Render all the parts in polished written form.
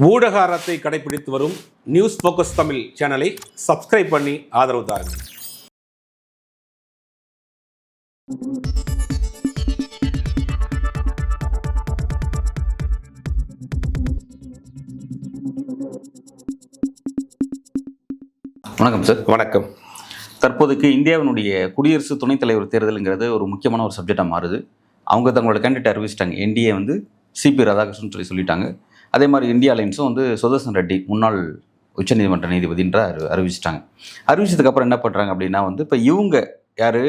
ஊடக அறத்தை கடைபிடித்து வரும் நியூஸ் ஃபோக்கஸ் தமிழ் சேனலை சப்ஸ்கிரைப் பண்ணி ஆதரவு தாருங்கள். வணக்கம் சார். வணக்கம். தற்போதைக்கு இந்தியாவினுடைய குடியரசு துணைத் தலைவர் தேர்தலுங்கிறது ஒரு முக்கியமான ஒரு சப்ஜெக்டாக மாறுது. அவங்க தங்களோட கேண்டிடேட் அறிவிச்சிட்டாங்க. என்டிஏ வந்து சிபி ராதாகிருஷ்ணன் சொல்லிட்டாங்க. அதே மாதிரி இந்தியா அலைன்ஸும் வந்து சுதர்சன் ரெட்டி முன்னாள் உச்சநீதிமன்ற நீதிபதின்ற அறிவிச்சிட்டாங்க. அறிவிச்சதுக்கப்புறம் என்ன பண்ணுறாங்க அப்படின்னா வந்து இப்போ இவங்க யார்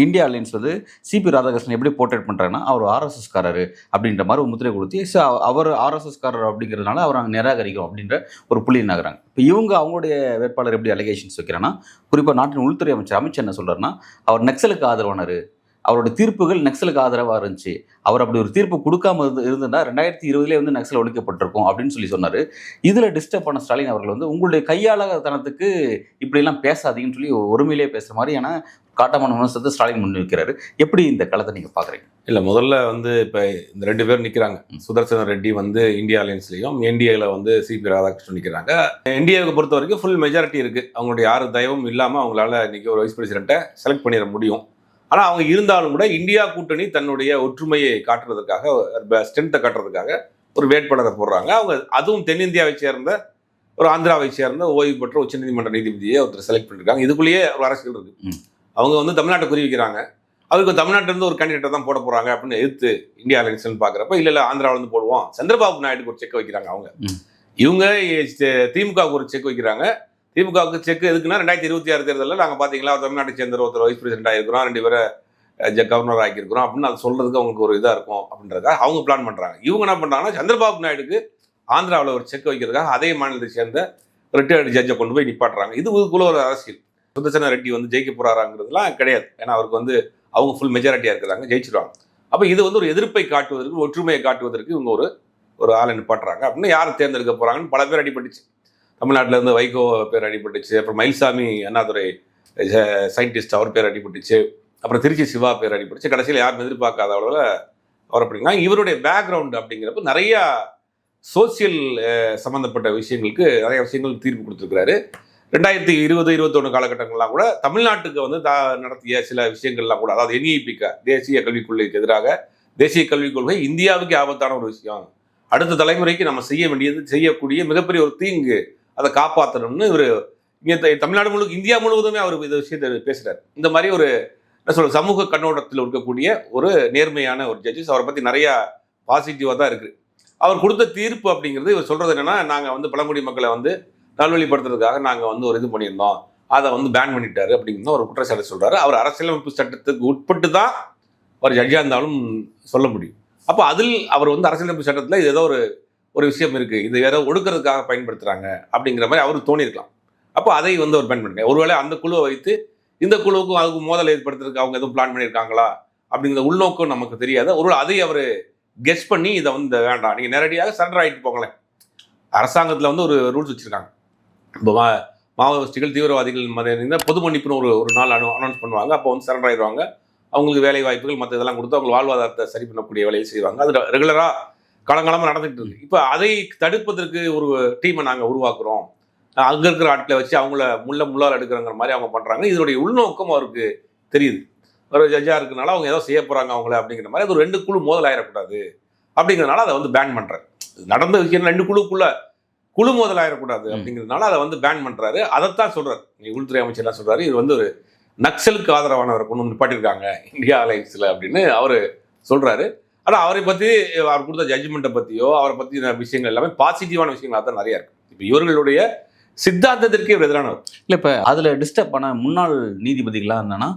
இந்தியா அலைன்ஸ் வந்து சிபி ராதாகிருஷ்ணன் எப்படி போர்ட்ரேட் பண்ணுறாங்கன்னா அவர் ஆர்எஸ்எஸ்காரர் அப்படின்ற மாதிரி ஒரு முத்திரை கொடுத்து அவர் ஆர்எஸ்எஸ்காரர் அப்படிங்கிறதுனால அவர் அங்கே நிராகரிக்கும் அப்படின்ற ஒரு புள்ளி நகராங்க. இப்போ இவங்க அவங்களுடைய வேட்பாளர் எப்படி அலிகேஷன்ஸ் வைக்கிறாங்கன்னா, குறிப்பாக நாட்டின் உள்துறை அமைச்சர் அமித்ஷா என்ன சொல்கிறாருன்னா, அவர் நக்சலுக்கு ஆதரவானார், அவருடைய தீர்ப்புகள் நக்சலுக்கு ஆதரவாக இருந்துச்சு, அவர் அப்படி ஒரு தீர்ப்பு கொடுக்காம இருந்ததுன்னா 2020 வந்து நக்சல் ஒழிக்கப்பட்டிருக்கும் அப்படின்னு சொன்னார். இதில் டிஸ்டர்ப் பண்ண ஸ்டாலின் அவர்கள் வந்து உங்களுடைய கையாளத்தனத்துக்கு இப்படிலாம் பேசாதீங்கன்னு சொல்லி ஒருமையிலே பேசுகிற மாதிரியான காட்டமான விமர்சனத்தை ஸ்டாலின் முன் வைக்கிறாரு. எப்படி இந்த களத்தை நீங்கள் பார்க்குறீங்க? இல்லை, முதல்ல வந்து இப்போ இந்த 2 பேர் நிற்கிறாங்க. சுதர்சன் ரெட்டி வந்து இந்தியா அலைன்ஸ்லையும், என்டிஏல வந்து சிபி ராதாகிருஷ்ணன் நிற்கிறாங்க. என்டிஏவை பொறுத்த வரைக்கும் ஃபுல் மெஜாரிட்டி இருக்குது. அவங்களுடைய யார் தயவும் இல்லாமல் அவங்களால இன்றைக்கி ஒரு வைஸ் பிரசிடெண்ட்டை செலக்ட் பண்ணிட முடியும். ஆனால் அவங்க இருந்தாலும் கூட இந்தியா கூட்டணி தன்னுடைய ஒற்றுமையை காட்டுறதுக்காக, ஸ்ட்ரென்த்தை காட்டுறதுக்காக ஒரு வேட்பாளரை போடுறாங்க. அவங்க அதுவும் தென்னிந்தியாவை சேர்ந்த ஒரு ஆந்திராவை சேர்ந்த ஓய்வு பெற்ற உச்சநீதிமன்ற நீதிபதியை ஒருத்தர் செலக்ட் பண்ணியிருக்காங்க. இதுக்குள்ளேயே ஒரு அரசியல் இருக்குது. அவங்க வந்து தமிழ்நாட்டை குறிவிக்கிறாங்க. அவருக்கு தமிழ்நாட்டிலேருந்து ஒரு கேண்டிடேட்டை தான் போட போகிறாங்க அப்படின்னு எதிர்த்து இந்தியா அலைன்ஸ்னு பார்க்குறப்ப இல்லை ஆந்திராவிலேருந்து போடுவோம், சந்திரபாபு நாயுடுக்கு ஒரு செக் வைக்கிறாங்க. இவங்க திமுகவுக்கு ஒரு செக் வைக்கிறாங்க. திமுகவுக்கு செக் எதுக்குன்னா 2026 தேர்தலில் நாங்கள் பார்த்தீங்களா தமிழ்நாட்டை சேர்ந்த ஒருத்தர் வைஸ் பிரசிடென்ட் ஆகிருக்கிறோம், 2 பேரை கவர்னர் ஆக்கியிருக்கிறோம் அப்படின்னு அது சொல்கிறதுக்கு அவங்களுக்கு ஒரு இதாக இருக்கும் அப்படின்றதுக்காக அவங்க பிளான் பண்ணுறாங்க. இவங்க என்ன பண்ணுறாங்கன்னா, சந்திரபாபு நாயுடுக்கு ஆந்திராவில் ஒரு செக் வைக்கிறதுக்காக அதே மாநிலத்தை சேர்ந்த ரிட்டையர்டு ஜட்ஜை கொண்டு போய் நிப்பாட்டுறாங்க. இதுக்குள்ள ஒரு அரசியல். சுதர்சன ரெட்டி வந்து ஜெயிக்க போகிறாராங்கிறதுலாம் கிடையாது. ஏன்னா அவருக்கு வந்து அவங்க ஃபுல் மெஜாரிட்டியாக இருக்கிறாங்க, ஜெயிச்சிருவாங்க. அப்போ இது வந்து ஒரு எதிர்ப்பை காட்டுவதற்கு, ஒற்றுமையை காட்டுவதற்கு இவங்க ஒரு ஆளை நிப்பாட்டுறாங்க. அப்படின்னு யார் தேர்ந்தெடுக்க போகிறாங்கன்னு பல பேர் அடிபட்டுச்சு. தமிழ்நாட்டில் இருந்து வைகோ பேர் அடிபட்டுச்சு, அப்புறம் மயில்சாமி அண்ணாதுரை சயின்டிஸ்ட் அவர் பேர் அடிபட்டுச்சு, அப்புறம் திருச்சி சிவா பேர் அடிபட்டுச்சு. கடைசியில் யாரும் எதிர்பார்க்காத அளவில் அவர் அப்படின்னா இவருடைய பேக்ரவுண்டு அப்படிங்கிறப்ப நிறையா சோசியல் சம்மந்தப்பட்ட விஷயங்களுக்கு நிறைய விஷயங்கள் தீர்ப்பு கொடுத்துருக்கிறாரு. 2020-21 காலகட்டங்கள்லாம் கூட தமிழ்நாட்டுக்கு வந்து நடத்திய சில விஷயங்கள்லாம் கூட, அதாவது NEP தேசிய கல்விக் கொள்கைக்கு எதிராக, தேசிய கல்விக் கொள்கை இந்தியாவுக்கு ஆபத்தான ஒரு விஷயம், அடுத்த தலைமுறைக்கு நம்ம செய்யக்கூடிய மிகப்பெரிய ஒரு தீங்கு, அதை காப்பாற்றணும்னு இவர் இங்கே தமிழ்நாடு முழுக்க, இந்தியா முழுவதுமே அவர் இந்த விஷயத்தை பேசுகிறார். இந்த மாதிரி ஒரு என்ன சொல்ற சமூக கண்ணோட்டத்தில் இருக்கக்கூடிய ஒரு நேர்மையான ஒரு ஜட்ஜஸ். அவரை பற்றி நிறையா பாசிட்டிவாக தான் இருக்குது. அவர் கொடுத்த தீர்ப்பு அப்படிங்கிறது இவர் சொல்கிறது என்னென்னா, நாங்கள் வந்து பழங்குடி மக்களை வந்து நல்வழிப்படுத்துறதுக்காக நாங்கள் வந்து ஒரு இது பண்ணியிருந்தோம், அதை வந்து பேன் பண்ணிட்டாரு அப்படிங்கிறது ஒரு குற்றச்சாட்டு சொல்கிறாரு. அவர் அரசியலமைப்பு சட்டத்துக்கு உட்பட்டு தான் ஒரு ஜட்ஜாக இருந்தாலும் சொல்ல முடியும். அப்போ அதில் அவர் வந்து அரசியலமைப்பு சட்டத்தில் இது ஏதோ ஒரு விஷயம் இருக்குது, இது ஏதோ ஒடுக்கிறதுக்காக பயன்படுத்துகிறாங்க அப்படிங்கிற மாதிரி அவருக்கு தோணியிருக்கலாம். அப்போ அதை வந்து அவர் பயன்படுத்த, ஒருவேளை அந்த குழுவை வைத்து இந்த குழுவுக்கும் அதுக்கு மோதல் ஏற்படுத்துறதுக்கு அவங்க எதுவும் பிளான் பண்ணியிருக்காங்களா அப்படிங்கிற உள்நோக்கம் நமக்கு தெரியாது. ஒருவேளை அதை அவர் கெஸ் பண்ணி இதை வந்து வேண்டாம், நீங்கள் நேரடியாக சரண்டர் ஆகிட்டு போங்களேன். அரசாங்கத்தில் வந்து ஒரு ரூல்ஸ் வச்சுருக்காங்க. இப்போ மாவோயிஸ்டுகள், தீவிரவாதிகள் பொது மன்னிப்புன்னு ஒரு நாள் அனௌன்ஸ் பண்ணுவாங்க. அப்போ வந்து சரண்டர் ஆகிடுவாங்க. அவங்களுக்கு வேலை வாய்ப்புகள் மற்ற இதெல்லாம் கொடுத்து அவங்க வாழ்வாதாரத்தை சரி பண்ணக்கூடிய வேலையை செய்வாங்க. அது ரெகுலராக காலங்காலமாக நடந்துகிட்டு இருக்கு. இப்போ அதை தடுப்பதற்கு ஒரு டீமை நாங்கள் உருவாக்குறோம், அங்கே இருக்கிற ஆட்களை வச்சு அவங்கள முள்ளால் எடுக்கிறங்கிற மாதிரி அவங்க பண்ணுறாங்க. இதனுடைய உள்நோக்கம் அவருக்கு தெரியுது. ஒரு ஜட்ஜாக இருக்கிறனால அவங்க ஏதோ செய்ய போகிறாங்க அவங்கள அப்படிங்கிற மாதிரி. அது ஒரு 2 குழு மோதல் ஆயிடக்கூடாது அப்படிங்கிறதுனால அதை வந்து பேன் பண்ணுறாரு. நடந்த விஷயம் 2 குழு மோதல் ஆயிடக்கூடாது அப்படிங்கிறதுனால அதை வந்து பேன் பண்ணுறாரு. அதைத்தான் சொல்கிறார் உள்துறை அமைச்சர்லாம் சொல்கிறாரு, இது வந்து ஒரு நக்சலுக்கு ஆதரவானவரை கொண்டு வந்து நிப்பாட்டியிருக்காங்க இந்தியா அலைன்ஸில் அப்படின்னு அவர் சொல்கிறாரு. ஆனால் அவரை பற்றி, அவர் கொடுத்த ஜட்ஜ்மெண்ட்டை பற்றியோ அவரை பற்றின விஷயங்கள் எல்லாமே பாசிட்டிவான விஷயங்களாக தான் நிறையா இருக்குது. இப்போ இவர்களுடைய சித்தாந்தத்திற்கு இவர் எதிரானவர் இல்லை. இப்போ அதில் டிஸ்டர்ப் பண்ண முன்னாள் நீதிபதிகளாக என்னன்னா,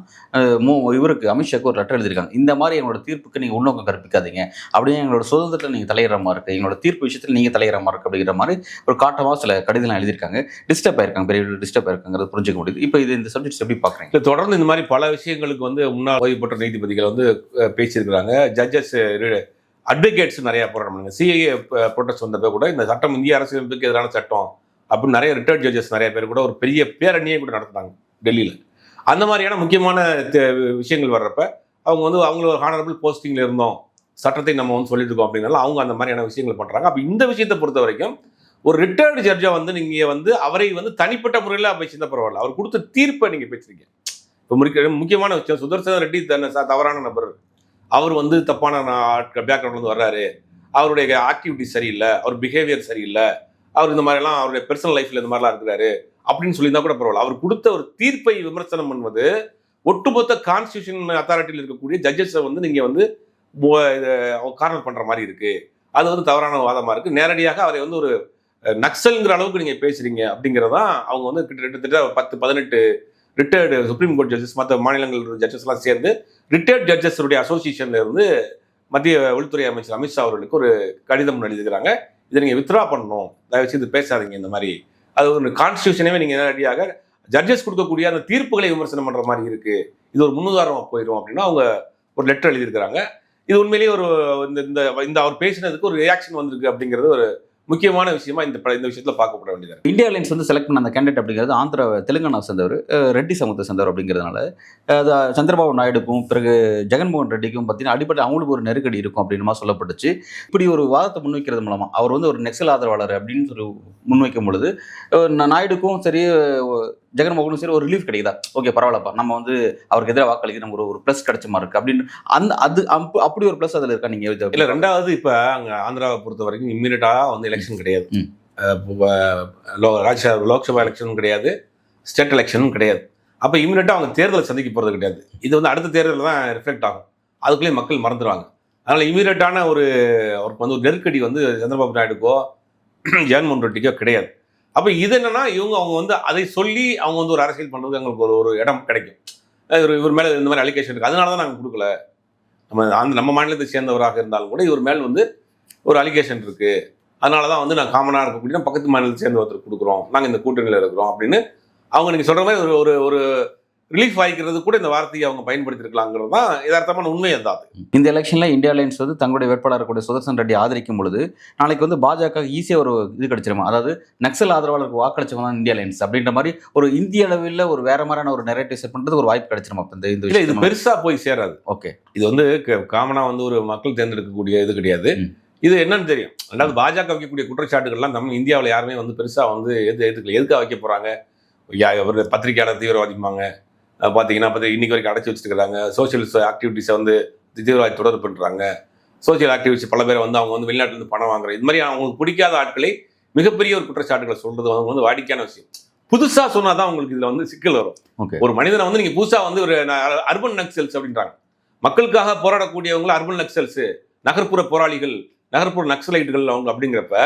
இவருக்கு அமித்ஷாக்கு ஒரு லெட்டர் எழுதியிருக்காங்க. இந்த மாதிரி எங்களோட தீர்ப்புக்கு நீங்கள் உள்நோக்கம் கற்பிக்காதீங்க, அப்படியே எங்களோட சுதந்திரத்தில் நீங்கள் தலையிற மாதிரி இருக்குது, எங்களோட தீர்ப்பு விஷயத்தில் நீங்கள் தலையிற மாதிரி இருக்குது அப்படிங்கிற மாதிரி ஒரு காட்டமாக சில கடிதம் எழுதியிருக்காங்க. டிஸ்டர்ப் ஆயிருக்காங்க, பெரிய டிஸ்டர்ப் ஆயிருக்காங்கிறது புரிஞ்சுக்க முடியுது. இப்போ இந்த சப்ஜெக்ட்ஸ் எப்படி பார்க்குறீங்க? தொடர்ந்து இந்த மாதிரி பல விஷயங்களுக்கு வந்து முன்னாள் ஓய்வு பெற்ற நீதிபதிகள் வந்து பேசியிருக்கிறாங்க. ஜட்ஜஸ், அட்வொகேட்ஸ் நிறையா போராட்டம் பண்ணுங்க. CAA ப்ரொடெஸ்ட் வந்தப்போ கூட இந்த சட்டம் இந்திய அரசியலமைப்புக்கு எதிரான சட்டம் அப்படின்னு நிறைய ரிட்டையர்ட் ஜட்ஜஸ் நிறைய பேர் கூட ஒரு பெரிய பேரணியை கூட நடத்துனாங்க டெல்லியில். அந்த மாதிரியான முக்கியமான விஷயங்கள் வர்றப்ப அவங்க வந்து அவங்கள ஒரு ஹானரபிள் போஸ்டிங்கில் இருந்தோம், சட்டத்தை நம்ம வந்து சொல்லிட்டு இருக்கோம் அப்படின்னால அவங்க அந்த மாதிரியான விஷயங்கள் பண்றாங்க. அப்ப இந்த விஷயத்தை பொறுத்த வரைக்கும் ஒரு ரிட்டையர்டு ஜட்ஜா வந்து நீங்க வந்து அவரை வந்து தனிப்பட்ட முறையில் பேசியிருந்தா பரவாயில்ல, அவர் கொடுத்த தீர்ப்பை நீங்க பேசுறீங்க. இப்போ முக்கியமான விஷயம், சுதர்சன ரெட்டி தவறான நபர், அவர் வந்து தப்பான பேக்ரவுண்ட்ல இருந்து வர்றாரு, அவருடைய ஆக்டிவிட்டி சரியில்லை, அவர் பிஹேவியர் சரியில்லை, அவர் இந்த மாதிரிலாம் அவருடைய பர்சனல் லைஃப்ல இந்த மாதிரிலாம் இருக்கிறாரு அப்படின்னு சொல்லியிருந்தா கூட பரவாயில்ல. அவர் கொடுத்த ஒரு தீர்ப்பை விமர்சனம் பண்ணுவது ஒட்டுமொத்த கான்ஸ்டியூஷன் அத்தாரிட்டியில் இருக்கக்கூடிய ஜட்ஜஸை வந்து நீங்க வந்து கார்னர் பண்ற மாதிரி இருக்கு. அது வந்து தவறான வாதமா இருக்கு. நேரடியாக அவரை வந்து ஒரு நக்சல்ங்கிற அளவுக்கு நீங்க பேசுறீங்க அப்படிங்கிறதான் அவங்க வந்து கிட்டத்தட்ட 10-18 ரிட்டையர்டு சுப்ரீம் கோர்ட் ஜட்ஜஸ், மற்ற மாநிலங்கள் ஜட்ஜஸ் எல்லாம் சேர்ந்து ரிட்டையர்ட் ஜட்ஜஸ் உடைய அசோசியேஷன்ல இருந்து மத்திய உள்துறை அமைச்சர் அமித்ஷா அவர்களுக்கு ஒரு கடிதம் எழுதிக்கிறாங்க. இதை நீங்க வித்ரா பண்ணணும், தயவு செய்து பேசாதீங்க இந்த மாதிரி. அது ஒரு கான்ஸ்டியூஷனவே நீங்க நேரடியாக ஜட்ஜஸ் கொடுக்கக்கூடிய அந்த தீர்ப்புகளை விமர்சனம் பண்ற மாதிரி இருக்கு, இது ஒரு முன்னுதாரணமா போயிடும் அப்படின்னா அவங்க ஒரு லெட்டர் எழுதியிருக்கிறாங்க. இது உண்மையிலேயே ஒரு இந்த அவர் பேசினதுக்கு ஒரு ரியாக்ஷன் வந்திருக்கு அப்படிங்கிறது ஒரு முக்கியமான விஷயமா இந்த விஷயத்துல பார்க்கப்பட வேண்டியது. இந்தியா அலையன்ஸ் வந்து செலக்ட் பண்ண அந்த கேண்டிடேட் அப்படிங்கிறது ஆந்திரா தெலுங்கானா சேர்ந்தவர், ரெட்டி சமூகத்தை சேர்ந்தவர் அப்படிங்கிறதுனால சந்திரபாபு நாயுடுக்கும் பிறகு ஜெகன்மோகன் ரெட்டிக்கும் பார்த்தீங்கன்னா அடிப்படை அவங்களுக்கு ஒரு நெருக்கடி இருக்கும் அப்படின்னு சொல்லப்பட்டுச்சு. இப்படி ஒரு வாதத்தை முன்வைக்கிறது மூலமா அவர் வந்து ஒரு நெக்சல் ஆதரவாளர் அப்படின்னு சொல்லி முன்வைக்கும் பொழுது நாயுடுக்கும் சரி ஜெகன்மோகனும் சரி ஒரு ரிலீஃப் கிடைக்குதா, ஓகே பரவாயில்லப்பா நம்ம வந்து அவருக்கு எதிராக வாக்களிக்க நம்ம ஒரு ப்ளஸ் கிடைச்ச மாதிரி இருக்கு அப்படின்னு அப்படி ஒரு ப்ளஸ் அதில் இருக்கா நீங்க? இல்லை, ரெண்டாவது இப்போ அங்கே ஆந்திராவை பொறுத்த வரைக்கும் இம்மீடியட்டாக வந்து எலெக்ஷன் கிடையாது, லோக்சபா எலெக்ஷனும் கிடையாது, ஸ்டேட் எலெக்ஷனும் கிடையாது. அப்போ இம்மீடியட்டாக அவங்க தேர்தலை சந்திக்க போகிறது கிடையாது. இது வந்து அடுத்த தேர்தலில் தான் ரிஃப்ளெக்ட் ஆகும், அதுக்குள்ளேயே மக்கள் மறந்துடுவாங்க. அதனால் இம்மீடியட்டான அவருக்கு வந்து ஒரு நெருக்கடி வந்து சந்திரபாபு நாயுடுக்கோ ஜெகன்மோகன் ரெட்டிக்கோ கிடையாது. அப்போ இது என்னன்னா அவங்க வந்து அதை சொல்லி அவங்க வந்து ஒரு அரசியல் பண்ணுறதுக்கு எங்களுக்கு ஒரு இடம் கிடைக்கும். இவர் மேலே இந்த மாதிரி அலிகேஷன் இருக்குது, அதனால தான் நாங்கள் கொடுக்கல, நம்ம மாநிலத்தை சேர்ந்தவராக இருந்தாலும் கூட இவர் மேல் வந்து ஒரு அலிகேஷன் இருக்குது, அதனால தான் வந்து நாங்கள் காமனாக இருக்கக்கூடிய பக்கத்து மாநிலத்தை சேர்ந்த ஒருத்தர் கொடுக்குறோம், நாங்கள் இந்த கூட்டணியில் இருக்கிறோம் அப்படின்னு அவங்க நீங்கள் சொல்கிற மாதிரி ஒரு ரிலீஃப் ஆகிக்கிறது கூட இந்த வார்த்தையை அவங்க பயன்படுத்திருக்கலாங்கிறது தான் யதார்த்தமான உண்மை. தான் இந்த எலெக்ஷனில் இந்தியா அலையன்ஸ் வந்து தங்களுடைய வேட்பாளர் கூடிய சுதர்சன் ரெட்டி ஆதரிக்கும் பொழுது நாளைக்கு வந்து பாஜக ஈஸியாக ஒரு இது கிடைச்சிருமா, அதாவது நக்சல் ஆதரவாளருக்கு வாக்களிச்சவங்க தான் இந்தியா அலையன்ஸ் அப்படின்ற மாதிரி ஒரு இந்திய அளவில் ஒரு வேற மாதிரியான ஒரு நெரேட்டிவ் செட் பண்ணுறது ஒரு வாய்ப்பு கிடைச்சிருமா? இல்லை, இது பெருசாக போய் சேராது. ஓகே, இது வந்து காமனாக வந்து ஒரு மக்கள் தேர்ந்தெடுக்கக்கூடிய இது கிடையாது. இது என்னன்னு தெரியும். ரெண்டாவது பாஜக வைக்கக்கூடிய குற்றச்சாட்டுகள்லாம் நம்ம இந்தியாவில் யாருமே வந்து பெருசாக வந்து எதுக்கல, எதுக்காக வைக்க போகிறாங்க, ஒரு பத்திரிகையாளர் தீவிரவாதிப்பாங்க பார்த்தீங்கன்னா இன்னைக்கு வரைக்கும் அடைச்சி வச்சுருக்காங்க, சோசியலிஸ்ட் ஆக்டிவிட்டிஸை வந்து தீவிரவாதி தொடர்பு பண்ணுறாங்க, சோசியல் ஆக்டிவிட்டிஸ் பல பேரை வந்து அவங்க வந்து வெளிநாட்டிலேருந்து பணம் வாங்குறாங்க, இது மாதிரி அவங்களுக்கு பிடிக்காத ஆட்களை மிகப்பெரிய ஒரு குற்றச்சாட்டுகளை சொல்றது அவங்க வந்து வாடிக்கையான விஷயம். புதுசாக சொன்னால் தான் உங்களுக்கு இதில் வந்து சிக்கல் வரும். ஒரு மனிதனை வந்து நீங்கள் புதுசாக வந்து ஒரு அர்பன் நக்சல்ஸ் அப்படின்றாங்க, மக்களுக்காக போராடக்கூடியவங்க அர்பன் நக்சல்ஸு, நகர்ப்புற போராளிகள், நகர்ப்புற நக்சலைட்டுகள் அவங்க அப்படிங்கிறப்ப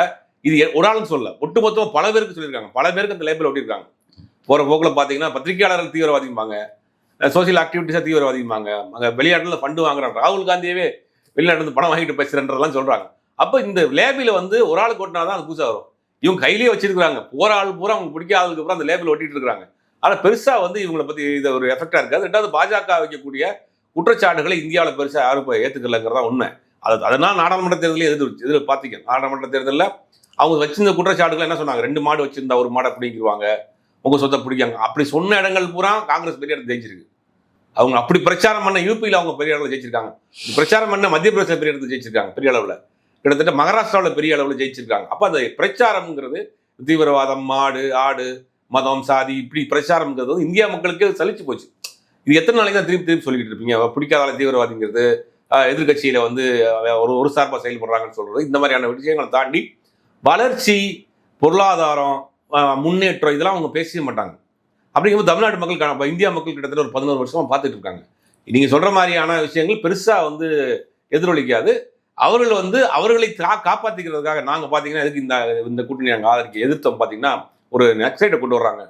இது ஒரு ஆளுன்னு சொல்ல, ஒட்டுமொத்தமாக பல பேருக்கு சொல்லியிருக்காங்க, பல பேருக்கு அந்த லேபிள் ஒட்டியிருக்காங்க. போகிற போக்கில் பார்த்தீங்கன்னா பத்திரிகையாளர்கள் தீவிரவாதிப்பாங்க, சோசியல் ஆக்டிவிட்டிஸாக தீவிரவாதிப்பாங்க, அங்கே வெளிநாட்டில் ஃபண்டு வாங்குறாங்க, ராகுல் காந்தியவே வெளிநாட்டில் பணம் வாங்கிட்டு பேசுகிறன்றதெல்லாம் சொல்கிறாங்க. அப்போ இந்த லேபில் வந்து ஒரு ஆள் கொட்டினா தான் அது புதுசாக வரும். இவங்க கையிலேயே வச்சிருக்காங்க, போகிற ஆள் பூரா அவங்க பிடிக்காததுக்கு அப்புறம் அந்த லேபிள் ஒட்டிட்டு இருக்கிறாங்க. ஆனால் பெருசாக வந்து இவங்களை பற்றி இது ஒரு எஃபெக்டாக இருக்காது. ரெண்டாவது பாஜக வைக்கக்கூடிய குற்றச்சாட்டுகளை இந்தியாவில் பெருசாக யாரும் இப்போ ஏற்றுக்கலங்கிறதா உண்மை. அதனால் நாடாளுமன்ற தேர்தலில் எதிர் பார்த்தீங்க, நாடாளுமன்ற தேர்தலில் அவங்க வச்சிருந்த குற்றச்சாட்டுகள் என்ன சொன்னாங்க, 2 மாடு வச்சிருந்தா 1 மாடை பிடிங்கிடுவாங்க, உங்கள் சொத்தை பிடிக்காங்க, அப்படி சொன்ன இடங்கள் பூரா காங்கிரஸ் பெரிய இடத்துல ஜெயிச்சிருக்கு. அவங்க அப்படி பிரச்சாரம் பண்ண யூபியில் அவங்க பெரிய அளவில் ஜெயிச்சிருக்காங்க, பிரச்சாரம் பண்ண மத்திய பிரதேச பெரிய இடத்துல ஜெயிச்சிருக்காங்க, பெரிய அளவில் கிட்டத்தட்ட மகாராஷ்டிராவில் பெரிய அளவில் ஜெயிச்சிருக்காங்க. அப்போ அந்த பிரச்சாரம்ங்கிறது தீவிரவாதம், மாடு, ஆடு, மதம், சாதி, இப்படி பிரச்சாரம்ங்கிறது வந்து இந்தியா மக்களுக்கே சலிச்சு போச்சு. இது எத்தனை நாளைக்கு தான் திருப்பி சொல்லிக்கிட்டு இருப்பீங்க? பிடிக்காத தீவிரவாதிங்கிறது, எதிர்கட்சியில் வந்து ஒரு சார்பாக செயல்படுறாங்கன்னு சொல்றது, இந்த மாதிரியான விஷயங்களை தாண்டி வளர்ச்சி, பொருளாதாரம், முன்னேற்றம் இதெல்லாம் அவங்க பேசவே மாட்டாங்க. அப்படிங்கும்போது தமிழ்நாட்டு மக்கள், இந்தியா மக்கள் கிட்டத்தட்ட ஒரு 11 வருஷமா பார்த்துட்டு இருக்காங்க. நீங்க சொல்ற மாதிரியான விஷயங்கள் பெருசா வந்து எதிரொலிக்காது. அவர்கள் வந்து அவர்களை காப்பாற்றிக்கிறதுக்காக நாங்க பாத்தீங்கன்னா எதுக்கு இந்த கூட்டணி நாங்கள் ஆதரிக்க எதிர்த்தோம் பார்த்தீங்கன்னா, ஒரு நக்சலைட்டை கொண்டு வர்றாங்க,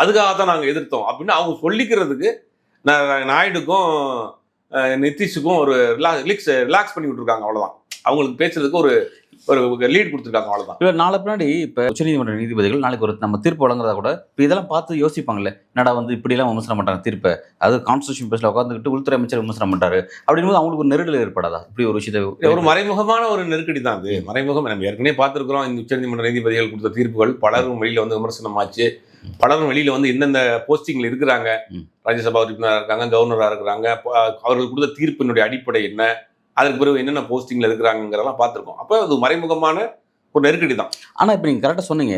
அதுக்காக தான் நாங்கள் எதிர்த்தோம் அப்படின்னு அவங்க சொல்லிக்கிறதுக்கு நாயுடுக்கும் நிதிஷுக்கும் ஒரு ரிலாக்ஸ் பண்ணி விட்டுருக்காங்க. அவ்வளவுதான், அவங்களுக்கு பேசுறதுக்கு ஒரு லீட் கொடுத்துருக்காங்க, அவ்வளவுதான். இல்லை, நாளை பின்னாடி இப்போ உச்சநீதிமன்ற நீதிபதிகள் நாளைக்கு ஒரு நம்ம தீர்ப்பு வழங்குறதா கூட இப்போ இதெல்லாம் பார்த்து யோசிப்பாங்கல்ல, என்னடா வந்து இப்படிலாம் விமர்சனம் பண்ணுறாங்க தீர்ப்பை, அது கான்ஸ்டியூஷன் பேஸில் உட்காந்துக்கிட்டு உள்துறை அமைச்சர் விமர்சனம் பண்ணுறாரு அப்படிங்கும்போது அவங்களுக்கு ஒரு நெருடல் ஏற்படாதா? இப்படி ஒரு விஷயத்தை ஒரு மறைமுகமான ஒரு நெருக்கடி தான் அது. மறைமுகம் நம்ம ஏற்கனவே பார்த்துருக்குறோம். இந்த உச்சநீதிமன்ற நீதிபதிகள் கொடுத்த தீர்ப்புகள் பலரும் வெளியில் வந்து விமர்சனம் ஆச்சு. பலரும் வெளியில் வந்து எந்தெந்த போஸ்டிங்கில் இருக்கிறாங்க, ராஜ்யசபா உறுப்பினராக இருக்காங்க, கவர்னராக இருக்கிறாங்க, அவர்கள் கொடுத்த தீர்ப்பினுடைய அடிப்படை என்ன, அதற்கு பிறகு என்னென்ன போஸ்டிங்ல இருக்கிறாங்கிறதெல்லாம் பார்த்துருக்கோம். அப்போ அது மறைமுகமான ஒரு நெருக்கடி தான். ஆனால் இப்போ நீங்கள் கரெக்டாக சொன்னீங்க,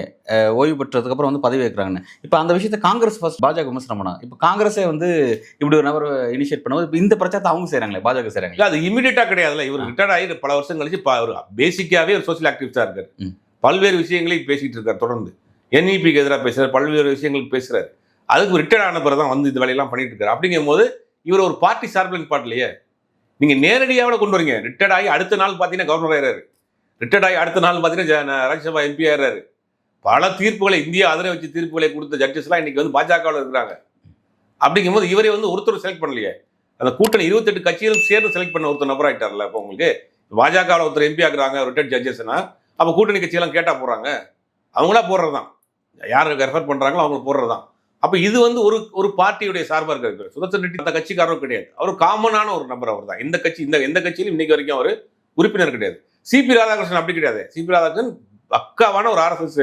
ஓய்வு பெற்றதுக்கப்புறம் வந்து பதவி வைக்கிறாங்கன்னு. இப்போ அந்த விஷயத்தை காங்கிரஸ் ஃபர்ஸ்ட் பாஜக விமர்சனம் பண்ணாங்க. இப்போ காங்கிரஸே வந்து இப்படி ஒரு நபர் இனிஷியேட் பண்ணும்போது இப்போ இந்த பிரச்சாரத்தை அவங்க செய்கிறாங்களே, பாஜக செய்கிறாங்களே. அது இமீடியட்டா கிடையாதுல்ல. இவர் ரிட்டையர்ட் ஆகி பல வருஷம் கழிச்சு அவர் பேசிக்காவே ஒரு சோசியல் ஆக்டிவிஸ்டா இருக்காரு. பல்வேறு விஷயங்களையும் பேசிட்டு இருக்காரு. தொடர்ந்து NEP-க்கு எதிராக பேசுறாரு, பல்வேறு விஷயங்களுக்கு பேசுறாரு. அதுக்கு ரிட்டையர்ட் ஆன பிறகு தான் வந்து இந்த வேலையெல்லாம் பண்ணிட்டு இருக்காரு. அப்படிங்கும் போது இவர் ஒரு பார்ட்டி சார்பில் நிப்பாட்டலையே. நீங்க நேரடியாக கொண்டு வரீங்க. ரிட்டையர்ட் ஆகி அடுத்த நாள் பார்த்தீங்கன்னா கவர்னர் ஆயிடுறாரு. ரிட்டையர்ட் ஆகி அடுத்த நாள் பார்த்தீங்கன்னா ராஜ்யசபா MP ஆயிடுறாரு. பல தீர்ப்புகளை இந்தியா அதிரை வச்சு தீர்ப்புகளை கொடுத்த ஜட்ஜஸ்லாம் இன்னைக்கு வந்து பாஜகவில் இருக்கிறாங்க. அப்படிங்கும்போது இவரை வந்து ஒருத்தர் செலக்ட் பண்ணலையே. அந்த கூட்டணி 28 கட்சிகளும் சேர்ந்து செலக்ட் பண்ண ஒருத்தர் நபர் ஆயிட்டார்ல. இப்போ உங்களுக்கு பாஜகவில் ஒருத்தர் MP ஆகுறாங்க ரிட்டையர்ட் ஜட்ஜஸ்னா, அப்போ கூட்டணி கட்சியெல்லாம் கேட்டா போடுறாங்க. அவங்களா போடுறது தான். யாருக்கு ரெஃபர் பண்றாங்களோ அவங்க போடுறது தான். அப்போ இது வந்து ஒரு பார்ட்டியுடைய சார்பாக இருக்கிறது. சுதர்சன் ரெட்டி அந்த கட்சிக்காரரும் கிடையாது. அவர் காமனான ஒரு நபர். அவர் தான் எந்த கட்சியிலும் இன்னைக்கு வரைக்கும் அவர் உறுப்பினர் கிடையாது. CP ராதாகிருஷ்ணன் அப்படி கிடையாது. CP ராதாகிருஷ்ணன் பக்காவான ஒரு RSS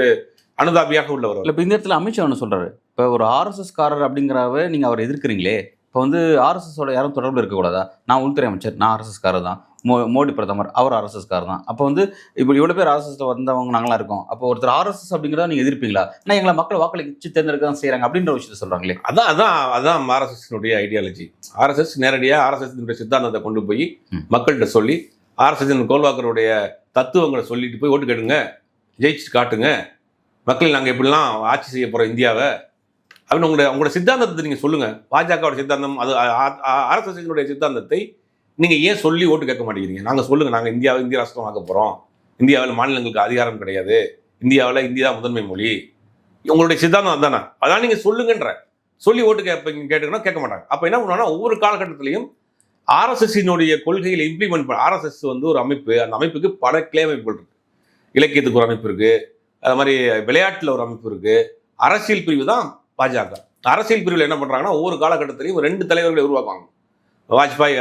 அனுதாபியாக உள்ளவர். இல்லை, இப்போ இந்த இடத்துல அமித்ஷா ஒன்று சொல்றாரு. இப்போ ஒரு RSS காரர் அப்படிங்கிறவ நீங்கள் அவர் எதிர்க்கிறீங்களே, இப்போ வந்து RSS-ஓட யாரும் தொடர்பில் இருக்கக்கூடாதா? நான் உள்துறை அமைச்சர், நான் RSS காரர் தான். மோடி பிரதமர், அவர் RSS காரர் தான். அப்போ வந்து இப்போ இவ்வளோ பேர் RSS-ல வந்தவங்க நாங்களாம் இருக்கோம். அப்போ ஒருத்தர் RSS அப்படிங்கிறத நீங்கள் எதிர்ப்பீங்களா? ஆனால் எங்களை மக்கள் வாக்களிச்சு தேர்ந்தெடுக்க தான் செய்கிறாங்க அப்படின்ற விஷயத்தை சொல்கிறாங்களே. அதான் RSS-னுடைய ஐடியாலஜி. RSS நேரடியாக RSS-னுடைய சித்தாந்தத்தை கொண்டு போய் மக்கள்கிட்ட சொல்லி, RSS கோல்வாக்கருடைய தத்துவங்களை சொல்லிட்டு போய் ஓட்டு கேட்டுங்க, ஜெயிச்சு காட்டுங்க, மக்கள் நாங்கள் எப்படிலாம் ஆட்சி செய்ய போகிறோம் இந்தியாவை அப்படின்னு உங்களோட சித்தாந்தத்தை நீங்கள் சொல்லுங்கள். பாஜகவோட சித்தாந்தம், அது RSS-னுடைய சித்தாந்தத்தை நீங்கள் ஏன் சொல்லி ஓட்டு கேட்க மாட்டேங்கிறீங்க? நாங்கள் சொல்லுங்கள், நாங்கள் இந்திய ராஷ்டிரம் ஆக்க போகிறோம், இந்தியாவில் மாநிலங்களுக்கு அதிகாரம் கிடையாது, இந்தியாவில் இந்தியா முதன்மை மொழி, உங்களுடைய சித்தாந்தம் அதுதானே, அதான் நீங்கள் சொல்லுங்கன்ற சொல்லி ஓட்டு கேட்டுக்கணும். கேட்க மாட்டாங்க. அப்போ என்ன பண்ணுவாங்கன்னா, ஒவ்வொரு காலகட்டத்திலையும் RSS-னுடைய கொள்கைகளை இம்ப்ளிமெண்ட் பண்ண. RSS வந்து ஒரு அமைப்பு. அந்த அமைப்புக்கு பல கிளை அமைப்புகள் இருக்கு. இலக்கியத்துக்கு ஒரு அமைப்பு இருக்கு, அது மாதிரி விளையாட்டில் ஒரு அமைப்பு இருக்கு. அரசியல் பிரிவு தான் பாஜக. அரசியல் பிரிவில் என்ன பண்றாங்கன்னா, ஒவ்வொரு காலகட்டத்திலையும் 2 தலைவர்களை உருவாக்குவாங்க. வாஜ்பாய்,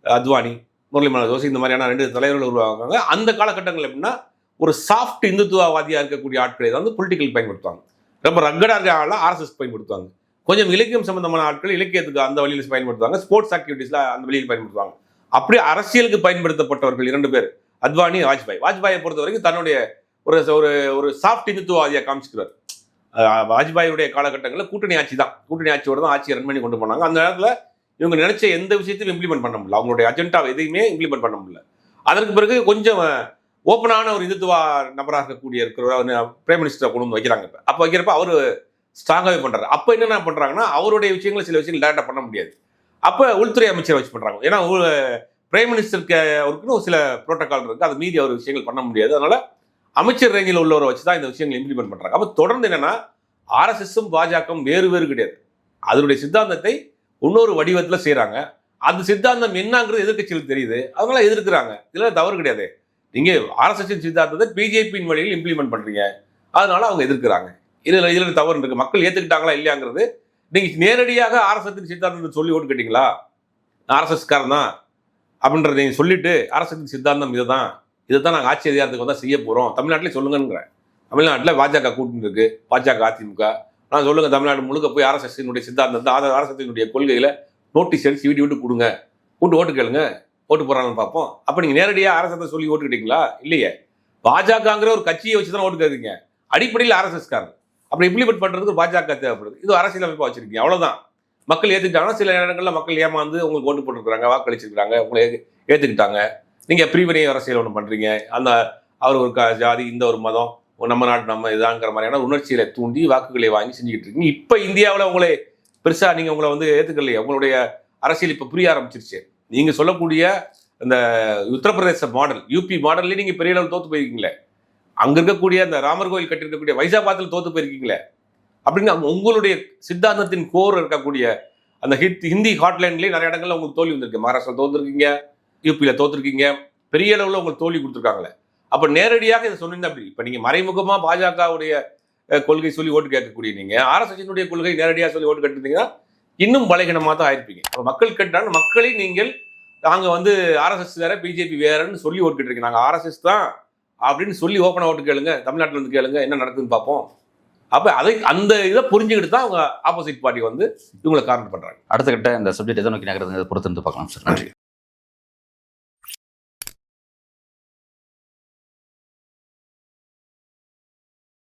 அத்வானி, முரளி மனோகர் ஜோஷி, இந்த மாதிரியான 2 தலைவர்களை உருவாக்குவாங்க. அந்த காலகட்டங்கள் எப்படின்னா, ஒரு சாஃப்ட் இந்துத்துவவாதியாக இருக்கக்கூடிய ஆட்களை வந்து பொலிட்டிக்கல் பயன்படுத்துவாங்க. ரொம்ப ரக்கடாக இருக்க ஆளெல்லாம் RSS பயன்படுத்துவாங்க. கொஞ்சம் இலக்கியம் சம்பந்தமான ஆட்கள் இலக்கியத்துக்கு அந்த வழியில் பயன்படுத்துவாங்க. ஸ்போர்ட்ஸ் ஆக்டிவிட்டீஸ்ல அந்த வழியில் பயன்படுத்துவாங்க. அப்படி அரசியலுக்கு பயன்படுத்தப்பட்டவர்கள் 2 பேர், அத்வானி, வாஜ்பாயை பொறுத்த வரைக்கும் தன்னுடைய ஒரு சாஃப்ட் இந்துத்துவவாதியாக காமிச்சுக்கிறார். வாஜ்பாயுடைய காலகட்டங்களில் கூட்டணி ஆட்சியோட தான் ஆட்சியை ரன் பண்ணி கொண்டு போனாங்க. அந்த நேரத்தில் இவங்க நினைச்ச எந்த விஷயத்தையும் இம்ப்ளிமெண்ட் பண்ண முடியல. அவங்களுடைய அஜெண்டா எதையுமே இம்ப்ளிமெண்ட் பண்ண முடியல. அதற்கு பிறகு கொஞ்சம் ஓப்பனான ஒரு இந்துத்துவ நபராக இருக்கக்கூடிய பிரைம் மினிஸ்டரை கொண்டு வந்து வைக்கிறாங்க. அப்போ வைக்கிறப்ப அவர் ஸ்ட்ராங்காகவே பண்ணுறாரு. அப்போ என்னென்ன பண்ணுறாங்கன்னா, அவருடைய விஷயங்கள் சில விஷயங்கள் டேரக்டாக பண்ண முடியாது. அப்போ உள்துறை அமைச்சரை வச்சு பண்ணுறாங்க. ஏன்னா பிரைம் மினிஸ்டருக்கு அவருக்குன்னு சில புரோட்டோகால் இருக்குது, அது மீறி அவர் விஷயங்கள் பண்ண முடியாது. அதனால அமைச்சர் ரேஞ்சில் உள்ளவரை வச்சு தான் இந்த விஷயங்களை இம்ப்ளிமெண்ட் பண்ணுறாங்க. அப்போ தொடர்ந்து என்னன்னா, RSS-ம் பாஜகவும் வேறு கிடையாது. அதனுடைய சித்தாந்தத்தை இன்னொரு வடிவத்தில் செய்கிறாங்க. அந்த சித்தாந்தம் என்னங்கிறது எதிர்க்கட்சிகளுக்கு தெரியுது, அதனால எதிர்க்கிறாங்க. இதெல்லாம் தவறு கிடையாது. நீங்கள் RSS-இன் சித்தாந்தத்தை BJP-யின் வழியில் இம்ப்ளிமெண்ட் பண்ணுறீங்க, அதனால அவங்க எதிர்க்கிறாங்க. இதில் தவறு இருக்கு. மக்கள் ஏற்றுக்கிட்டாங்களா இல்லையாங்கிறது நீங்கள் நேரடியாக RSS-இன் சித்தாந்தத்தை சொல்லி ஓட்டு கேட்டீங்களா, RSS-காரன் தான் அப்படின்றத நீங்கள் சொல்லிட்டு, RSS-இன் சித்தாந்தம் இதை தான் நாங்கள் ஆட்சி அதிகாரத்துக்கு வந்தால் செய்ய போகிறோம், தமிழ்நாட்டிலே சொல்லுங்கிறேன். தமிழ்நாட்டில் பாஜக கூட்டணி இருக்கு, பாஜக அதிமுக, நான் சொல்லுங்கள் தமிழ்நாடு முழுக்க போய் RSS-னுடைய சித்தாந்தத்தை, RSS-னுடைய கொள்கைகளை நோட்டீஸ் அடிச்சு விட்டு கொடுங்க, ஓட்டு கேளுங்க, ஓட்டு போடுறாங்கன்னு பார்ப்போம். அப்போ நீங்கள் நேரடியாக RSS-ஐ சொல்லி ஓட்டு கேட்டீங்களா? இல்லையே. பாஜகங்கிற ஒரு கட்சியை வச்சு தான் ஓட்டு கேட்குறீங்க. அடிப்படையில் RSS-காரன். அப்படி இம்ப்ளிமெண்ட் பண்ணுறதுக்கு பாஜக தேவைப்படுது. இது அரசியல் அமைப்பாக வச்சிருக்கீங்க, அவ்வளோதான். மக்கள் ஏற்றுக்கிட்டாங்கன்னா, சில இடங்களில் மக்கள் ஏமாந்து உங்களுக்கு ஓட்டு போட்டுருக்காங்க, வாக்களிச்சிருக்கிறாங்க, உங்களை ஏற்றுக்கிட்டாங்க. நீங்கள் பிரிவினை அரசியல் ஒன்று பண்ணுறீங்க. அவர் ஒரு ஜாதி, இந்த ஒரு மதம், நம்ம நாட்டு நம்ம இதாங்கிற மாதிரியான உணர்ச்சிகளை தூண்டி வாக்குகளை வாங்கி செஞ்சுக்கிட்டு இருக்கீங்க. இப்போ இந்தியாவில் உங்களை பெருசாக நீங்கள் உங்களை வந்து ஏற்றுக்கலையே. உங்களுடைய அரசியல் இப்போ புரிய ஆரம்பிச்சிருச்சு. நீங்கள் சொல்லக்கூடிய இந்த உத்தரப்பிரதேச மாடல், UP மாடல்லேயே நீங்கள் பெரிய அளவில் தோற்று போயிருக்கீங்களே. அங்கே இருக்கக்கூடிய அந்த ராமர் கோயில் கட்டியிருக்கக்கூடிய வைசாபாத்தில் தோற்று போயிருக்கீங்களே. அப்படின்னு உங்களுடைய சித்தாந்தத்தின் கோர் இருக்கக்கூடிய அந்த ஹிந்தி ஹாட்லைன்லேயே நிறைய இடங்கள்ல உங்களுக்கு தோல்வி வந்திருக்கு. மகாராஷ்டிரா தோற்றுருக்கீங்க, UPயில் தோற்றுருக்கீங்க, பெரிய அளவில் உங்களுக்கு தோல்வி கொடுத்துருக்காங்களே. அப்போ நேரடியாக இதை சொன்னீங்கன்னா அப்படி இப்போ நீங்கள் மறைமுகமாக பாஜகவுடைய கொள்கை சொல்லி ஓட்டு கேட்கக்கூடிய நீங்கள் RSS-னுடைய கொள்கை நேரடியாக சொல்லி ஓட்டு கேட்டுருந்தீங்கன்னா இன்னும் பலகீனமாக தான் ஆயிருப்பீங்க. அப்போ மக்கள் கேட்டாங்க, மக்களை நீங்கள் நாங்கள் வந்து RSS வேற BJP வேறன்னு சொல்லி ஓட்டு கேட்டுருக்கீங்க. நாங்கள் RSS தான் அப்படின்னு சொல்லி ஓப்பனாக ஓட்டு கேளுங்க, தமிழ்நாட்டில் வந்து கேளுங்க, என்ன நடக்குதுன்னு பார்ப்போம். அப்போ அந்த இதை புரிஞ்சுக்கிட்டு தான் அவங்க ஆப்போசிட் பார்ட்டி வந்து இவங்களை காரணம் பண்ணுறாங்க. அடுத்த கட்ட இந்த சப்ஜெக்ட் எதை நோக்கி நகர்றதுங்கிறத பொறுத்து பார்க்கலாம் சார். நன்றி.